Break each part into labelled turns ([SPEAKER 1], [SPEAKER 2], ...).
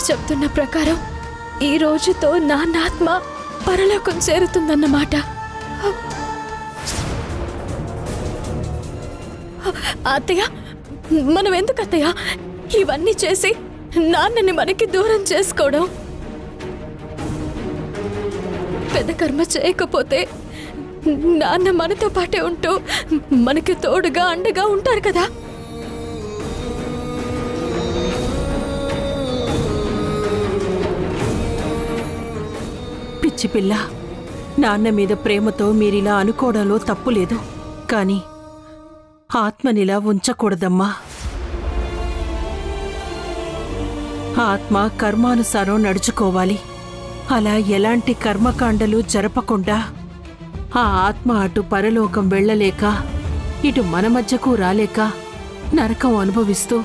[SPEAKER 1] చెప్తున్న ప్రకారం ఈ రోజుతో నాన్నాత్మ పరలోకం చేరుతుందన్నమాట. అత్తయ్య, మనం ఎందుకు అత్తయ్య ఇవన్నీ చేసి నాన్నని మనకి దూరం చేసుకోవడం? పెద్ద కర్మ చేయకపోతే నాన్న మనతో పాటే ఉంటూ మనకి తోడుగా అండగా ఉంటారు కదా.
[SPEAKER 2] పిచ్చి పిల్ల, నాన్న మీద ప్రేమతో మీరిలా అనుకోవడంలో తప్పులేదు. కాని ఆత్మనిలా ఉంచకూడదమ్మా. ఆత్మ కర్మానుసారం నడుచుకోవాలి. అలా ఎలాంటి కర్మకాండలు జరపకుండా ఆ ఆత్మ అటు పరలోకం వెళ్ళలేక ఇటు మన మధ్యకు రాలేక నరకం అనుభవిస్తూ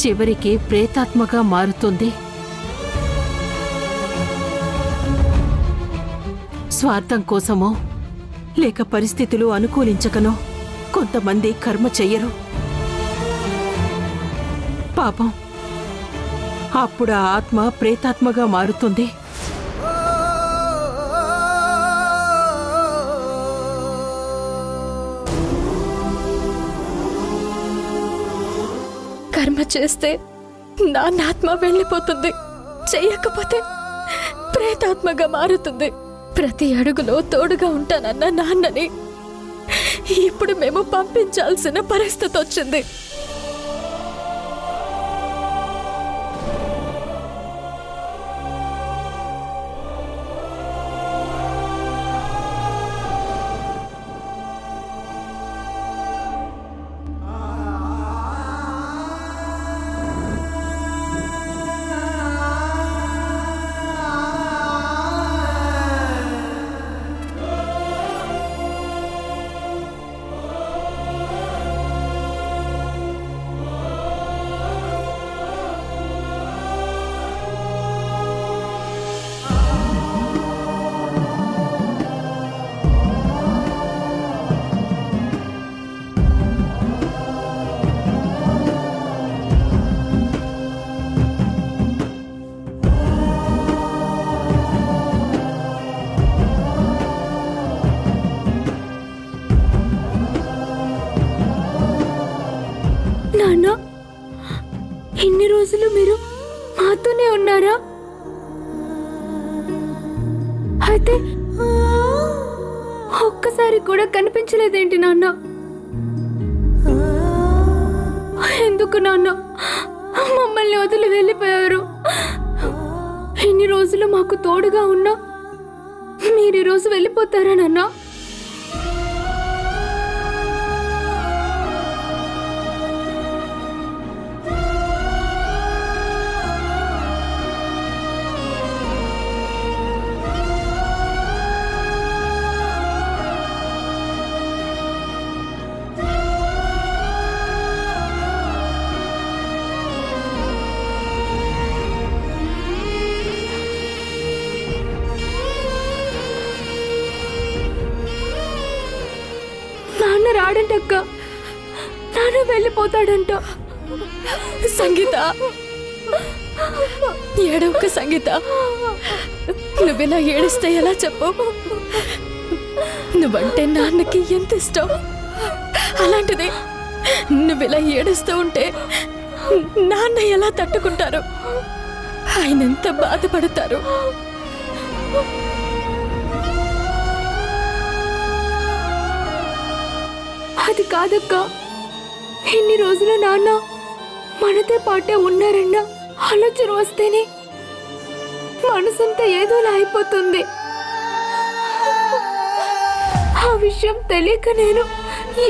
[SPEAKER 2] చివరికి ప్రేతాత్మగా మారుతుంది. స్వార్థం కోసమో లేక పరిస్థితులు అనుకూలించకనో కొంతమంది కర్మ చెయ్యరు. పాపం అప్పుడు ఆ ఆత్మ ప్రేతాత్మగా మారుతుంది.
[SPEAKER 1] కర్మ చేస్తే నాన్నాత్మ వెళ్ళిపోతుంది, చెయ్యకపోతే ప్రేతాత్మగా మారుతుంది. ప్రతి అడుగులో తోడుగా ఉంటానన్న నాన్నని ఇప్పుడు మేము పంపించాల్సిన పరిస్థితి వచ్చింది. నాన్న, ఇన్ని రోజులు మీరు మాతోనే ఉన్నారా? అయితే ఒక్కసారి కూడా కనిపించలేదేంటి నాన్న? ఎందుకు నాన్న మమ్మల్ని వదిలి వెళ్ళిపోయారు? ఇన్ని రోజులు మాకు తోడుగా ఉన్నా మీరు ఈరోజు వెళ్ళిపోతారా నాన్న? రాడంటక్క, నాన్న వెళ్ళిపోతాడంట. సంగీత, ఏడవక సంగీత. నువ్వెలా ఏడిస్తే ఎలా చెప్పు? నువ్వంటే నాన్నకి ఎంత ఇష్టం. అలాంటిది నువ్వెలా ఏడుస్తూ ఉంటే నాన్న ఎలా తట్టుకుంటారు? ఆయన ఎంత బాధపడతారు? అది కాదక్క, ఇన్ని రోజులు నాన్న మనతో పాటే ఉన్నారన్న ఆలోచన వస్తేనే మనసంతా ఏదోలా అయిపోతుంది. ఆ విషయం తెలియక నేను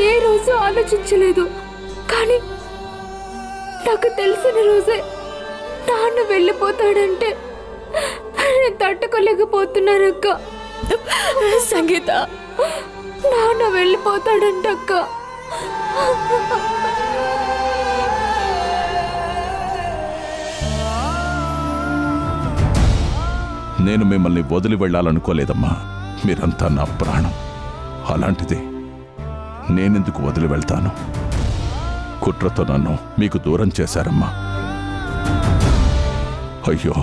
[SPEAKER 1] ఏ రోజు ఆలోచించలేదు. కానీ నాకు తెలిసిన రోజే నాన్న వెళ్ళిపోతాడంటే నేను తట్టుకోలేకపోతున్నానక్క. సంగీత, నాన్న వెళ్ళిపోతాడంటక్క.
[SPEAKER 3] నేను మిమ్మల్ని వదిలి వెళ్ళాలనుకోలేదమ్మా. మీరంతా నా ప్రాణం. అలాంటిది నేనెందుకు వదిలి వెళ్తాను? కుట్రతో నన్ను మీకు దూరం చేశారమ్మా. అయ్యో,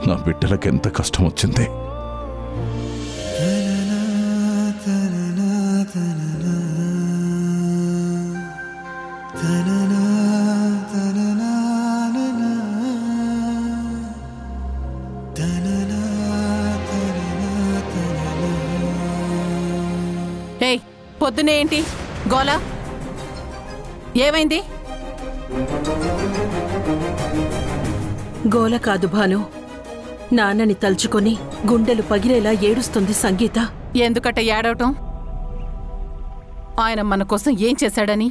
[SPEAKER 3] నా బిడ్డలకు ఎంత కష్టం వచ్చింది.
[SPEAKER 2] ఏయ్, పొద్దునే ఏంటి గోలా? ఏమైంది? గోల కాదు భాను, నాన్నని తలుచుకొని గుండెలు పగిలేలా ఏడుస్తుంది సంగీత. ఎందుకట ఏడవటం? ఆయన మన కోసం ఏం చేశాడని?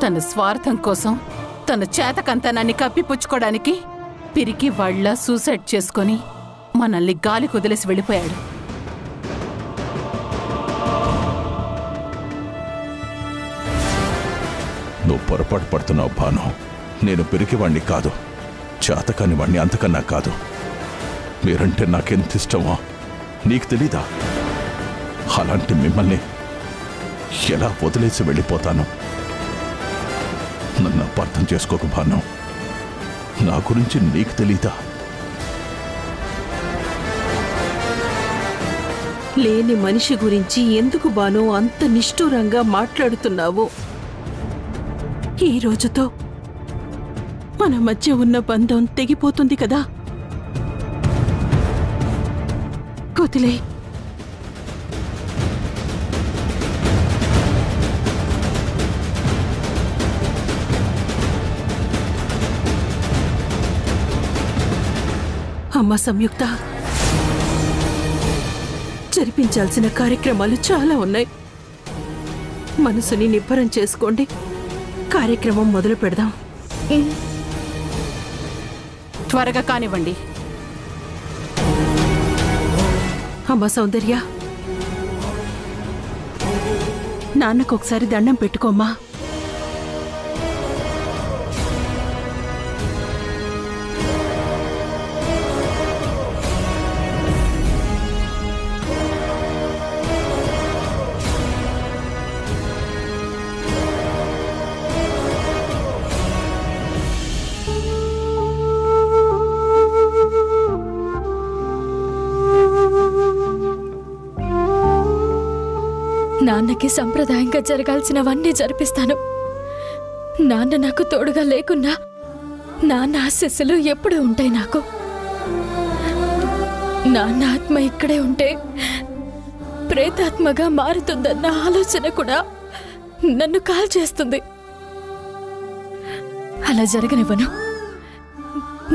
[SPEAKER 2] తన స్వార్థం కోసం తన చేతకంతనాన్ని కప్పిపుచ్చుకోవడానికి పిరికి వాళ్ళ సూసైడ్ చేసుకొని మనల్ని గాలి కుదిలేసి వెళ్ళిపోయాడు.
[SPEAKER 3] నువ్వు పొరపాటు పడుతున్నావు భాను. నేను పిరికివాణ్ణి కాదు, చేతకాని వాణ్ణి అంతకన్నా కాదు. మీరంటే నాకెంత ఇష్టమో నీకు తెలీదా? అలాంటి మిమ్మల్ని ఎలా వదిలేసి వెళ్ళిపోతాను? నన్ను అపార్థం చేసుకోకు భాను. నా గురించి నీకు తెలీదా?
[SPEAKER 2] లేని మనిషి గురించి ఎందుకు బానో అంత నిష్ఠూరంగా మాట్లాడుతున్నావు? ఈ రోజుతో మన మధ్య ఉన్న బంధం తెగిపోతుంది కదా. వదిలే. అమ్మ సంయుక్త, జరిపించాల్సిన కార్యక్రమాలు చాలా ఉన్నాయి. మనసుని నిబ్బరం చేసుకోండి, కార్యక్రమం మొదలు పెడదాం. త్వరగా కానివ్వండి. అమ్మ సౌందర్య, నాన్నకొకసారి దండం పెట్టుకోమ్మా.
[SPEAKER 1] నాన్నకి సంప్రదాయంగా జరగాల్సినవన్నీ జరిపిస్తాను. నాన్న నాకు తోడుగా లేకున్నా నాన్న ఆశీస్సులు ఎప్పుడూ ఉంటాయి నాకు. నాన్న ఆత్మ ఇక్కడే ఉంటే ప్రేతాత్మగా మారుతుందన్న ఆలోచన కూడా నన్ను కాల్చేస్తుంది. అలా జరగనివ్వను.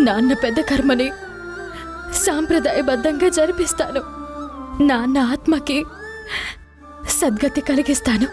[SPEAKER 1] నాన్న పెద్ద కర్మని సాంప్రదాయబద్ధంగా జరిపిస్తాను. నాన్న ఆత్మకి సద్గతి కలిగిస్తాను.